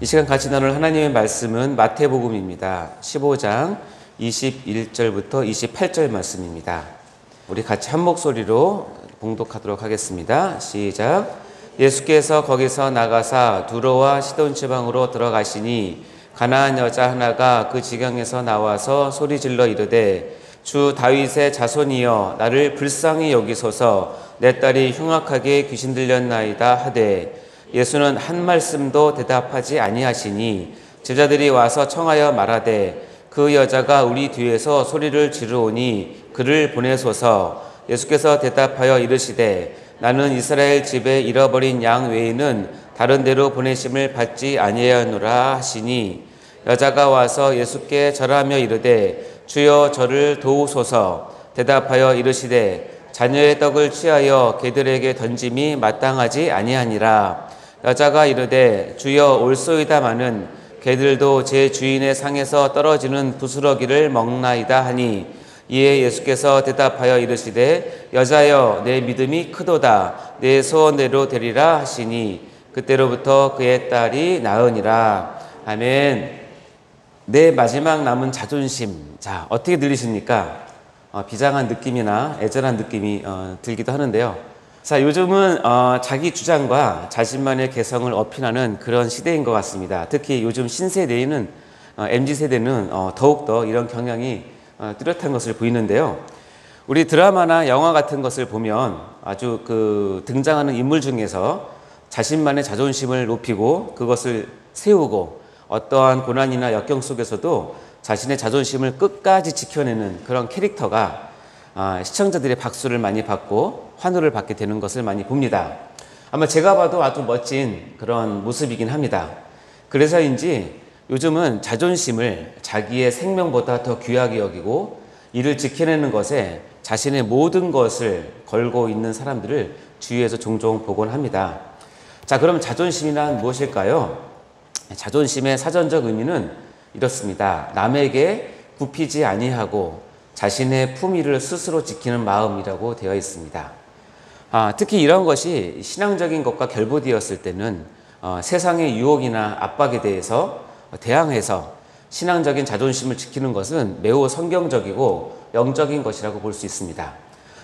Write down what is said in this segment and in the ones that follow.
이 시간 같이 나눌 하나님의 말씀은 마태복음입니다. 15장 21절부터 28절 말씀입니다. 우리 같이 한 목소리로 봉독하도록 하겠습니다. 시작. 예수께서 거기서 나가사 두로와 시돈 지방으로 들어가시니 가나안 여자 하나가 그 지경에서 나와서 소리질러 이르되 주 다윗의 자손이여 나를 불쌍히 여기소서 내 딸이 흉악하게 귀신 들렸나이다 하되 예수는 한 말씀도 대답하지 아니하시니 제자들이 와서 청하여 말하되 그 여자가 우리 뒤에서 소리를 지르오니 그를 보내소서. 예수께서 대답하여 이르시되 나는 이스라엘 집에 잃어버린 양 외에는 다른 데로 보내심을 받지 아니하노라 하시니 여자가 와서 예수께 절하며 이르되 주여 저를 도우소서. 대답하여 이르시되 자녀의 떡을 취하여 개들에게 던짐이 마땅하지 아니하니라. 여자가 이르되 주여 올소이다마는 개들도 제 주인의 상에서 떨어지는 부스러기를 먹나이다 하니 이에 예수께서 대답하여 이르시되 여자여 내 믿음이 크도다 내 소원대로 되리라 하시니 그때로부터 그의 딸이 나으니라. 아멘. 내 마지막 남은 자존심. 자, 어떻게 들리십니까? 비장한 느낌이나 애절한 느낌이 들기도 하는데요. 자, 요즘은 자기 주장과 자신만의 개성을 어필하는 그런 시대인 것 같습니다. 특히 요즘 신세대에는 MZ세대는 더욱더 이런 경향이 뚜렷한 것을 보이는데요. 우리 드라마나 영화 같은 것을 보면 아주 등장하는 인물 중에서 자신만의 자존심을 높이고 그것을 세우고 어떠한 고난이나 역경 속에서도 자신의 자존심을 끝까지 지켜내는 그런 캐릭터가 시청자들의 박수를 많이 받고 환호를 받게 되는 것을 많이 봅니다. 아마 제가 봐도 아주 멋진 그런 모습이긴 합니다. 그래서인지 요즘은 자존심을 자기의 생명보다 더 귀하게 여기고 이를 지켜내는 것에 자신의 모든 것을 걸고 있는 사람들을 주위에서 종종 보곤 합니다. 자, 그럼 자존심이란 무엇일까요? 자존심의 사전적 의미는 이렇습니다. 남에게 굽히지 아니하고 자신의 품위를 스스로 지키는 마음이라고 되어 있습니다. 특히 이런 것이 신앙적인 것과 결부되었을 때는 세상의 유혹이나 압박에 대해서 대항해서 신앙적인 자존심을 지키는 것은 매우 성경적이고 영적인 것이라고 볼 수 있습니다.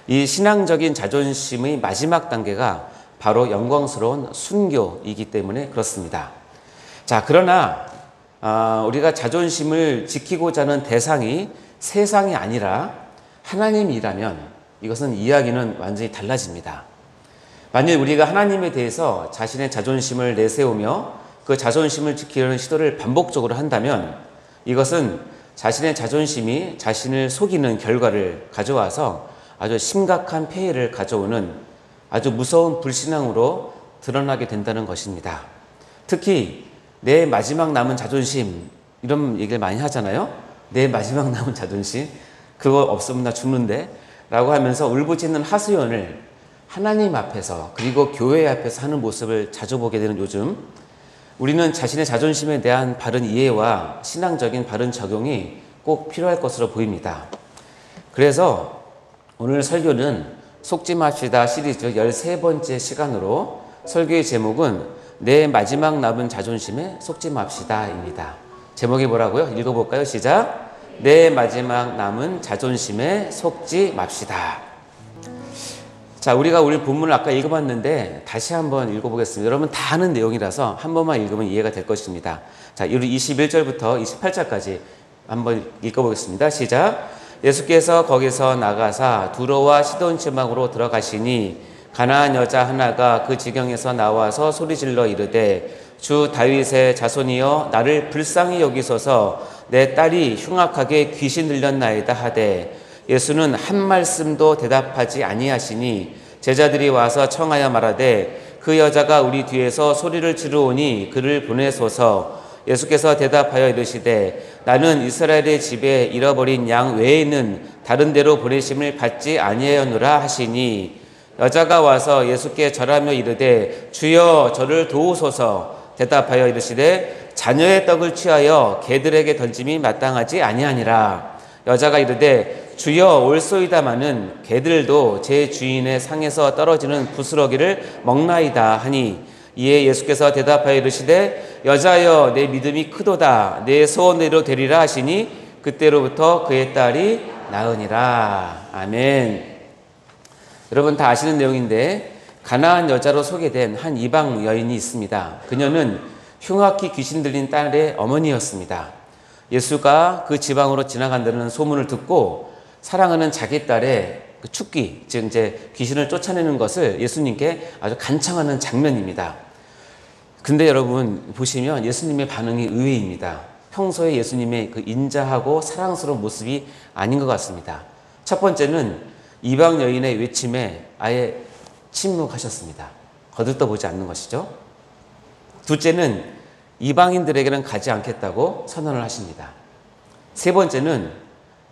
이 신앙적인 자존심의 마지막 단계가 바로 영광스러운 순교이기 때문에 그렇습니다. 자, 그러나 우리가 자존심을 지키고자 하는 대상이 세상이 아니라 하나님이라면 이것은 이야기는 완전히 달라집니다. 만일 우리가 하나님에 대해서 자신의 자존심을 내세우며 그 자존심을 지키려는 시도를 반복적으로 한다면 이것은 자신의 자존심이 자신을 속이는 결과를 가져와서 아주 심각한 폐해를 가져오는 아주 무서운 불신앙으로 드러나게 된다는 것입니다. 특히 내 마지막 남은 자존심 이런 얘기를 많이 하잖아요. 내 마지막 남은 자존심 그거 없으면 나 죽는데 라고 하면서 울부짖는 하소연을 하나님 앞에서 그리고 교회 앞에서 하는 모습을 자주 보게 되는 요즘 우리는 자신의 자존심에 대한 바른 이해와 신앙적인 바른 적용이 꼭 필요할 것으로 보입니다. 그래서 오늘 설교는 속지 맙시다 시리즈 13번째 시간으로 설교의 제목은 내 마지막 남은 자존심에 속지 맙시다입니다. 제목이 뭐라고요? 읽어볼까요? 시작. 내 마지막 남은 자존심에 속지 맙시다. 자, 우리가 오늘 본문을 아까 읽어봤는데 다시 한번 읽어보겠습니다. 여러분 다 아는 내용이라서 한 번만 읽으면 이해가 될 것입니다. 자, 21절부터 28절까지 한번 읽어보겠습니다. 시작. 예수께서 거기서 나가사 두로와 시돈 지방으로 들어가시니 가나안 여자 하나가 그 지경에서 나와서 소리질러 이르되 주 다윗의 자손이여 나를 불쌍히 여기소서 내 딸이 흉악하게 귀신 들렸나이다 하되 예수는 한 말씀도 대답하지 아니하시니 제자들이 와서 청하여 말하되 그 여자가 우리 뒤에서 소리를 지르오니 그를 보내소서. 예수께서 대답하여 이르시되 나는 이스라엘의 집에 잃어버린 양 외에는 다른 데로 보내심을 받지 아니하노라 하시니 여자가 와서 예수께 절하며 이르되 주여 저를 도우소서. 대답하여 이르시되 자녀의 떡을 취하여 개들에게 던짐이 마땅하지 아니하니라. 여자가 이르되 주여 올소이다마는 개들도 제 주인의 상에서 떨어지는 부스러기를 먹나이다 하니 이에 예수께서 대답하여 이르시되 여자여 내 믿음이 크도다 내 소원대로 되리라 하시니 그때로부터 그의 딸이 나으니라. 아멘. 여러분 다 아시는 내용인데 가나안 여자로 소개된 한 이방 여인이 있습니다. 그녀는 흉악히 귀신 들린 딸의 어머니였습니다. 예수가 그 지방으로 지나간다는 소문을 듣고 사랑하는 자기 딸의 그 축기, 즉 이제 귀신을 쫓아내는 것을 예수님께 아주 간청하는 장면입니다. 근데 여러분 보시면 예수님의 반응이 의외입니다. 평소에 예수님의 그 인자하고 사랑스러운 모습이 아닌 것 같습니다. 첫 번째는 이방 여인의 외침에 아예 침묵하셨습니다. 거들떠보지 않는 것이죠. 둘째는 이방인들에게는 가지 않겠다고 선언을 하십니다. 세 번째는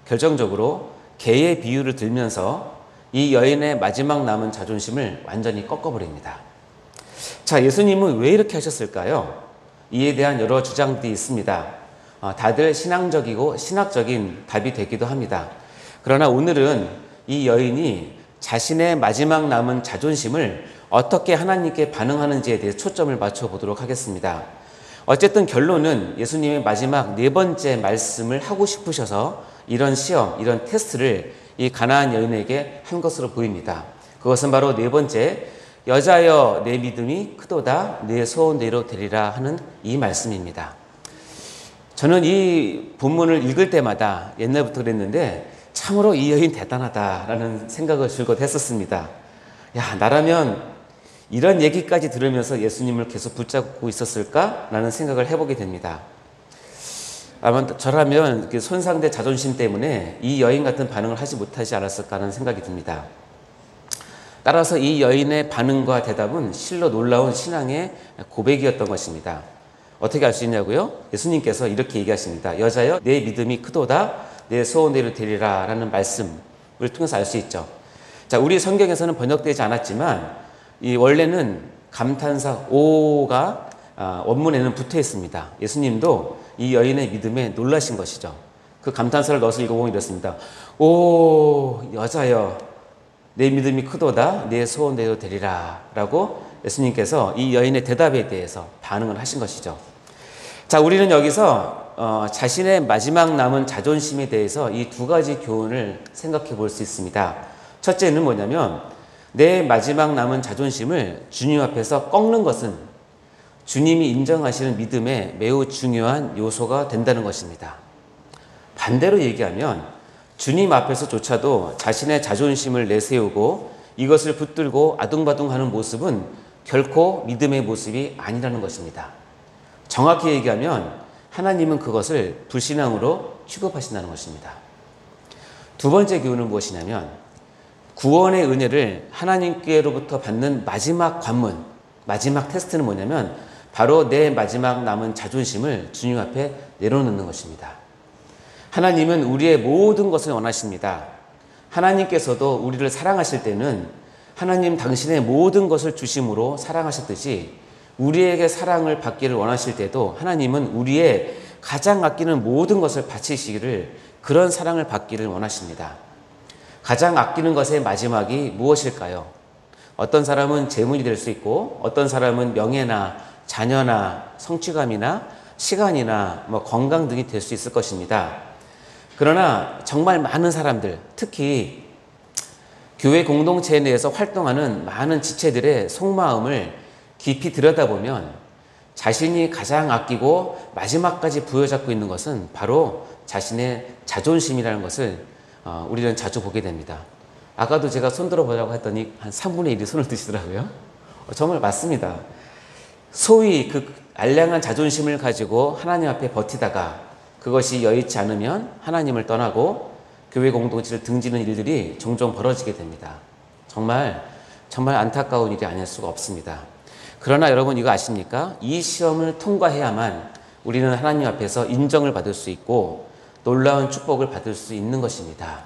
결정적으로 개의 비유를 들면서 이 여인의 마지막 남은 자존심을 완전히 꺾어버립니다. 자, 예수님은 왜 이렇게 하셨을까요? 이에 대한 여러 주장들이 있습니다. 다들 신앙적이고 신학적인 답이 되기도 합니다. 그러나 오늘은 이 여인이 자신의 마지막 남은 자존심을 어떻게 하나님께 반응하는지에 대해 초점을 맞춰보도록 하겠습니다. 어쨌든 결론은 예수님의 마지막 네 번째 말씀을 하고 싶으셔서 이런 시험, 이런 테스트를 이 가나안 여인에게 한 것으로 보입니다. 그것은 바로 네 번째, 여자여 내 믿음이 크도다 내 소원대로 되리라 하는 이 말씀입니다. 저는 이 본문을 읽을 때마다 옛날부터 그랬는데 참으로 이 여인 대단하다라는 생각을 줄곧 했었습니다. 야, 나라면 이런 얘기까지 들으면서 예수님을 계속 붙잡고 있었을까라는 생각을 해보게 됩니다. 아마 저라면 손상된 자존심 때문에 이 여인 같은 반응을 하지 못하지 않았을까 하는 생각이 듭니다. 따라서 이 여인의 반응과 대답은 실로 놀라운 신앙의 고백이었던 것입니다. 어떻게 알 수 있냐고요? 예수님께서 이렇게 얘기하십니다. 여자여 내 믿음이 크도다 내 소원대로 되리라 라는 말씀을 통해서 알 수 있죠. 자, 우리 성경에서는 번역되지 않았지만 이 원래는 감탄사 오가 원문에는 붙어 있습니다. 예수님도 이 여인의 믿음에 놀라신 것이죠. 그 감탄사를 넣어서 읽어보면 이렇습니다. 오 여자여 내 믿음이 크도다 내 소원대로 되리라 라고 예수님께서 이 여인의 대답에 대해서 반응을 하신 것이죠. 자, 우리는 여기서 자신의 마지막 남은 자존심에 대해서 이 두 가지 교훈을 생각해 볼 수 있습니다. 첫째는 뭐냐면 내 마지막 남은 자존심을 주님 앞에서 꺾는 것은 주님이 인정하시는 믿음의 매우 중요한 요소가 된다는 것입니다. 반대로 얘기하면 주님 앞에서조차도 자신의 자존심을 내세우고 이것을 붙들고 아둥바둥하는 모습은 결코 믿음의 모습이 아니라는 것입니다. 정확히 얘기하면 하나님은 그것을 불신앙으로 취급하신다는 것입니다. 두 번째 교훈은 무엇이냐면 구원의 은혜를 하나님께로부터 받는 마지막 관문, 마지막 테스트는 뭐냐면 바로 내 마지막 남은 자존심을 주님 앞에 내려놓는 것입니다. 하나님은 우리의 모든 것을 원하십니다. 하나님께서도 우리를 사랑하실 때는 하나님 당신의 모든 것을 주심으로 사랑하셨듯이 우리에게 사랑을 받기를 원하실 때도 하나님은 우리의 가장 아끼는 모든 것을 바치시기를 그런 사랑을 받기를 원하십니다. 가장 아끼는 것의 마지막이 무엇일까요? 어떤 사람은 재물이 될 수 있고 어떤 사람은 명예나 자녀나 성취감이나 시간이나 건강 등이 될 수 있을 것입니다. 그러나 정말 많은 사람들, 특히 교회 공동체 내에서 활동하는 많은 지체들의 속마음을 깊이 들여다보면 자신이 가장 아끼고 마지막까지 부여잡고 있는 것은 바로 자신의 자존심이라는 것을 우리는 자주 보게 됩니다. 아까도 제가 손 들어보자고 했더니 한 3분의 1이 손을 드시더라고요. 정말 맞습니다. 소위 그 알량한 자존심을 가지고 하나님 앞에 버티다가 그것이 여의치 않으면 하나님을 떠나고 교회 공동체를 등지는 일들이 종종 벌어지게 됩니다. 정말 안타까운 일이 아닐 수가 없습니다. 그러나 여러분 이거 아십니까? 이 시험을 통과해야만 우리는 하나님 앞에서 인정을 받을 수 있고 놀라운 축복을 받을 수 있는 것입니다.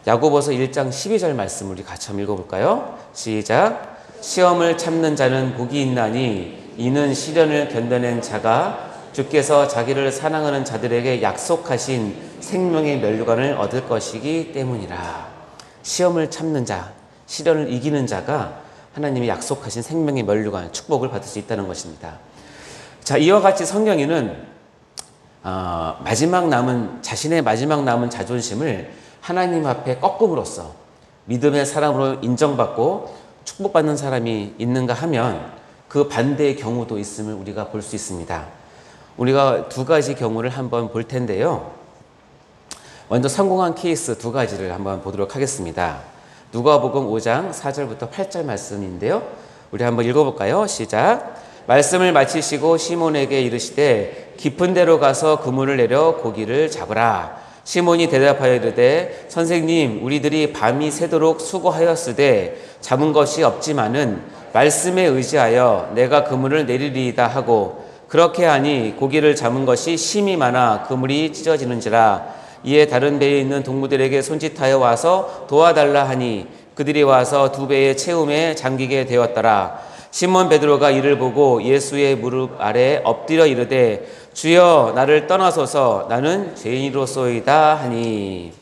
야고보서 1장 12절 말씀 우리 같이 한번 읽어볼까요? 시작. 시험을 참는 자는 복이 있나니 이는 시련을 견뎌낸 자가 주께서 자기를 사랑하는 자들에게 약속하신 생명의 면류관을 얻을 것이기 때문이라. 시험을 참는 자, 시련을 이기는 자가 하나님이 약속하신 생명의 면류관 축복을 받을 수 있다는 것입니다. 자, 이와 같이 성경에는 자신의 마지막 남은 자존심을 하나님 앞에 꺾음으로써 믿음의 사람으로 인정받고 축복받는 사람이 있는가 하면 그 반대의 경우도 있음을 우리가 볼 수 있습니다. 우리가 두 가지 경우를 한번 볼 텐데요. 먼저 성공한 케이스 두 가지를 한번 보도록 하겠습니다. 누가복음 5장 4절부터 8절 말씀인데요. 우리 한번 읽어볼까요? 시작. 말씀을 마치시고 시몬에게 이르시되 깊은 데로 가서 그물을 내려 고기를 잡으라. 시몬이 대답하여 이르되 선생님 우리들이 밤이 새도록 수고하였으되 잡은 것이 없지만은 말씀에 의지하여 내가 그물을 내리리이다 하고 그렇게 하니 고기를 잡은 것이 심이 많아 그물이 찢어지는지라. 이에 다른 배에 있는 동무들에게 손짓하여 와서 도와달라 하니 그들이 와서 두 배의 채움에 잠기게 되었더라. 시몬 베드로가 이를 보고 예수의 무릎 아래 엎드려 이르되 주여 나를 떠나소서 나는 죄인으로소이다 하니.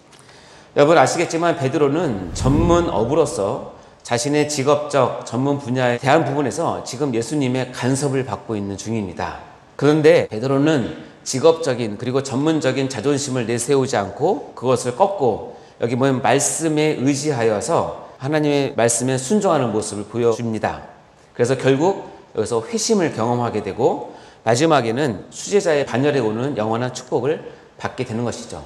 여러분 아시겠지만 베드로는 전문 어부로서 자신의 직업적 전문 분야에 대한 부분에서 지금 예수님의 간섭을 받고 있는 중입니다. 그런데 베드로는 직업적인 그리고 전문적인 자존심을 내세우지 않고 그것을 꺾고 여기 보면 말씀에 의지하여서 하나님의 말씀에 순종하는 모습을 보여줍니다. 그래서 결국 여기서 회심을 경험하게 되고 마지막에는 수제자의 반열에 오는 영원한 축복을 받게 되는 것이죠.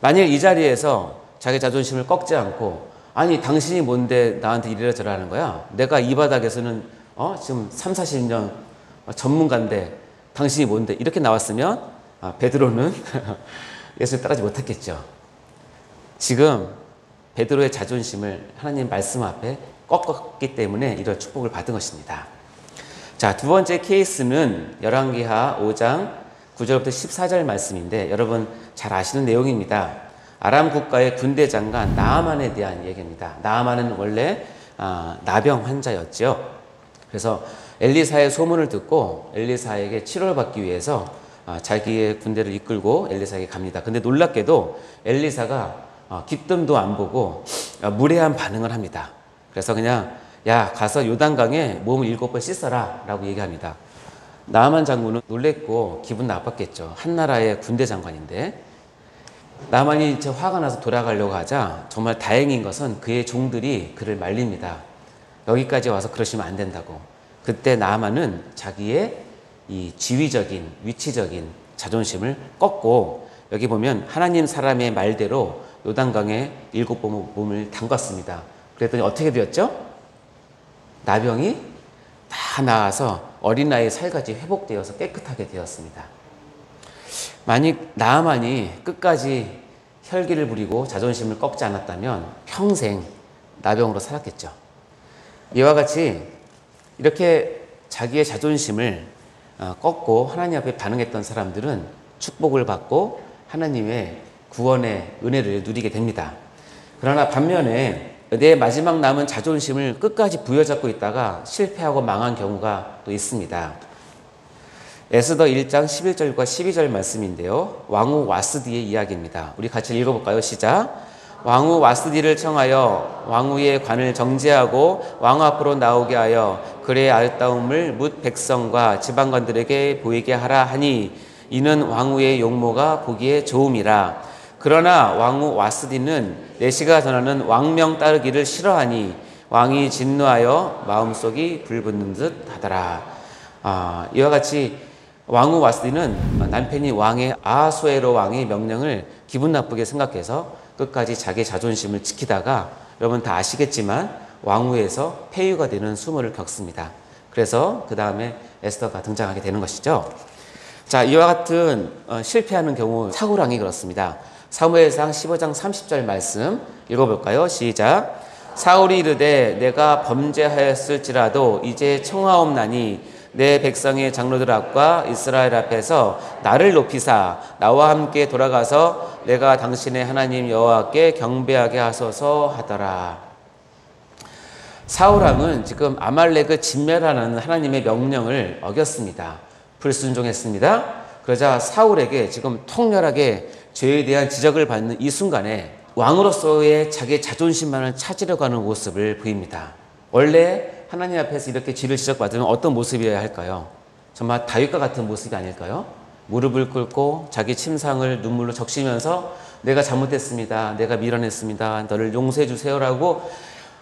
만일 이 자리에서 자기 자존심을 꺾지 않고 아니 당신이 뭔데 나한테 이래라 하는 거야. 내가 이 바닥에서는 지금 3, 40년 전문가인데 당신이 뭔데 이렇게 나왔으면 베드로는 예수를 따르지 못했겠죠. 지금 베드로의 자존심을 하나님 말씀 앞에 꺾었기 때문에 이런 축복을 받은 것입니다. 자, 두 번째 케이스는 열왕기하 5장 9절부터 14절 말씀인데 여러분 잘 아시는 내용입니다. 아람 국가의 군대 장관 나아만에 대한 얘기입니다. 나아만은 원래 나병 환자였죠. 그래서 엘리사의 소문을 듣고 엘리사에게 치료를 받기 위해서 자기의 군대를 이끌고 엘리사에게 갑니다. 근데 놀랍게도 엘리사가 기뜸도 안 보고 무례한 반응을 합니다. 그래서 그냥 야 가서 요단강에 몸을 7번 씻어라 라고 얘기합니다. 나아만 장군은 놀랬고 기분 나빴겠죠. 한나라의 군대 장관인데. 나만이 화가 나서 돌아가려고 하자 정말 다행인 것은 그의 종들이 그를 말립니다. 여기까지 와서 그러시면 안 된다고. 그때 나아만은 자기의 이 지위적인 위치적인 자존심을 꺾고 여기 보면 하나님 사람의 말대로 요단강에 7번 몸을 담갔습니다. 그랬더니 어떻게 되었죠? 나병이 다 나아서 어린아이의 살같이 회복되어서 깨끗하게 되었습니다. 만약 나아만이 끝까지 혈기를 부리고 자존심을 꺾지 않았다면 평생 나병으로 살았겠죠. 이와 같이 이렇게 자기의 자존심을 꺾고 하나님 앞에 반응했던 사람들은 축복을 받고 하나님의 구원의 은혜를 누리게 됩니다. 그러나 반면에 내 마지막 남은 자존심을 끝까지 부여잡고 있다가 실패하고 망한 경우가 또 있습니다. 에스더 1장 11절과 12절 말씀인데요. 왕후 와스디의 이야기입니다. 우리 같이 읽어볼까요? 시작. 왕후 와스디를 청하여 왕후의 관을 정죄하고 왕 앞으로 나오게 하여 그의 아름다움을 뭇 백성과 지방관들에게 보이게 하라 하니 이는 왕후의 용모가 보기에 좋음이라. 그러나 왕후 와스디는 내시가 전하는 왕명 따르기를 싫어하니 왕이 진노하여 마음속이 불붙는 듯 하더라. 이와 같이 왕후 와스디는 남편이 왕의 아하수에로 왕의 명령을 기분 나쁘게 생각해서 끝까지 자기 자존심을 지키다가 여러분 다 아시겠지만 왕후에서 폐유가 되는 수모를 겪습니다. 그래서 그 다음에 에스더가 등장하게 되는 것이죠. 자, 이와 같은 실패하는 경우 사울왕이 그렇습니다. 사무엘상 15장 30절 말씀 읽어볼까요? 시작. 사울이 이르되 내가 범죄하였을지라도 이제 청하옵나니 내 백성의 장로들 앞과 이스라엘 앞에서 나를 높이사 나와 함께 돌아가서 내가 당신의 하나님 여호와께 경배하게 하소서 하더라. 사울왕은 지금 아말렉을 진멸하는 하나님의 명령을 어겼습니다. 불순종했습니다. 그러자 사울에게 지금 통렬하게 죄에 대한 지적을 받는 이 순간에 왕으로서의 자기의 자존심만을 찾으려고 하는 모습을 보입니다. 원래 하나님 앞에서 이렇게 죄를 지적받으면 어떤 모습이어야 할까요? 정말 다윗과 같은 모습이 아닐까요? 무릎을 꿇고 자기 침상을 눈물로 적시면서 내가 잘못했습니다. 내가 밀어냈습니다. 너를 용서해 주세요라고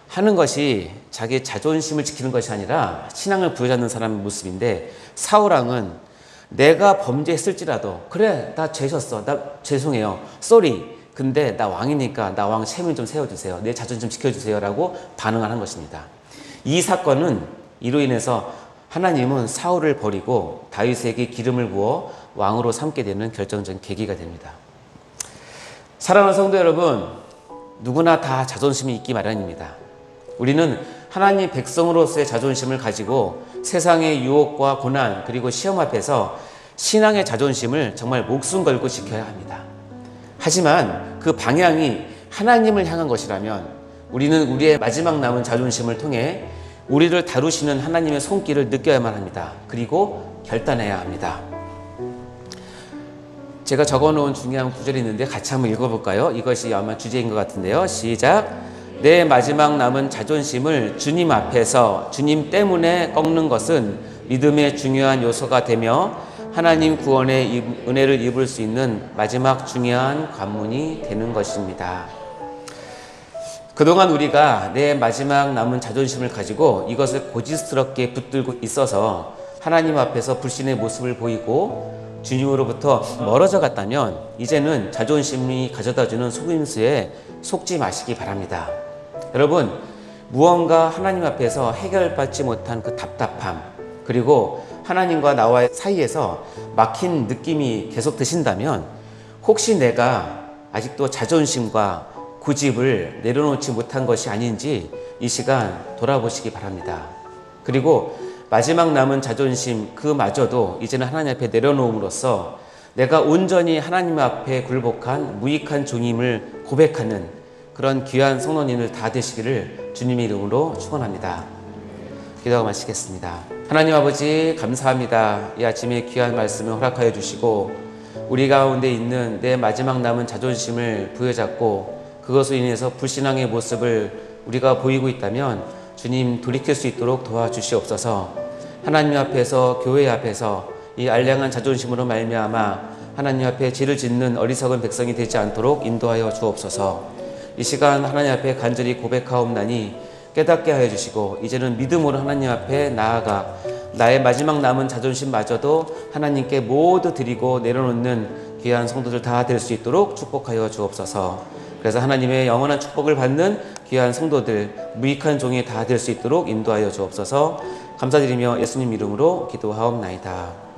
하는 것이 자기 자존심을 지키는 것이 아니라 신앙을 부여잡는 사람의 모습인데, 사울왕은 내가 범죄했을지라도 그래 나 죄졌어, 나 죄송해요, 쏘리, 근데 나 왕이니까 나 왕 체면 좀 세워주세요, 내 자존심 지켜주세요 라고 반응하는 것입니다. 이 사건은 이로 인해서 하나님은 사울을 버리고 다윗에게 기름을 부어 왕으로 삼게 되는 결정적인 계기가 됩니다. 사랑하는 성도 여러분, 누구나 다 자존심이 있기 마련입니다. 우리는 하나님 백성으로서의 자존심을 가지고 세상의 유혹과 고난 그리고 시험 앞에서 신앙의 자존심을 정말 목숨 걸고 지켜야 합니다. 하지만 그 방향이 하나님을 향한 것이라면 우리는 우리의 마지막 남은 자존심을 통해 우리를 다루시는 하나님의 손길을 느껴야만 합니다. 그리고 결단해야 합니다. 제가 적어놓은 중요한 구절이 있는데 같이 한번 읽어볼까요? 이것이 아마 주제인 것 같은데요. 시작. 내 마지막 남은 자존심을 주님 앞에서 주님 때문에 꺾는 것은 믿음의 중요한 요소가 되며 하나님 구원의 은혜를 입을 수 있는 마지막 중요한 관문이 되는 것입니다. 그동안 우리가 내 마지막 남은 자존심을 가지고 이것을 고집스럽게 붙들고 있어서 하나님 앞에서 불신의 모습을 보이고 주님으로부터 멀어져 갔다면 이제는 자존심이 가져다주는 속임수에 속지 마시기 바랍니다. 여러분, 무언가 하나님 앞에서 해결받지 못한 그 답답함, 그리고 하나님과 나와의 사이에서 막힌 느낌이 계속 드신다면 혹시 내가 아직도 자존심과 고집을 내려놓지 못한 것이 아닌지 이 시간 돌아보시기 바랍니다. 그리고 마지막 남은 자존심 그마저도 이제는 하나님 앞에 내려놓음으로써 내가 온전히 하나님 앞에 굴복한 무익한 종임을 고백하는 그런 귀한 성도님들 다 되시기를 주님의 이름으로 축원합니다. 기도하고 마치겠습니다. 하나님 아버지 감사합니다. 이 아침에 귀한 말씀을 허락하여 주시고 우리 가운데 있는 내 마지막 남은 자존심을 부여잡고 그것으로 인해서 불신앙의 모습을 우리가 보이고 있다면 주님 돌이킬 수 있도록 도와주시옵소서. 하나님 앞에서 교회 앞에서 이 알량한 자존심으로 말미암아 하나님 앞에 죄를 짓는 어리석은 백성이 되지 않도록 인도하여 주옵소서. 이 시간 하나님 앞에 간절히 고백하옵나니 깨닫게 하여 주시고 이제는 믿음으로 하나님 앞에 나아가 나의 마지막 남은 자존심마저도 하나님께 모두 드리고 내려놓는 귀한 성도들 다 될 수 있도록 축복하여 주옵소서. 그래서 하나님의 영원한 축복을 받는 귀한 성도들, 무익한 종이 다 될 수 있도록 인도하여 주옵소서. 감사드리며 예수님 이름으로 기도하옵나이다.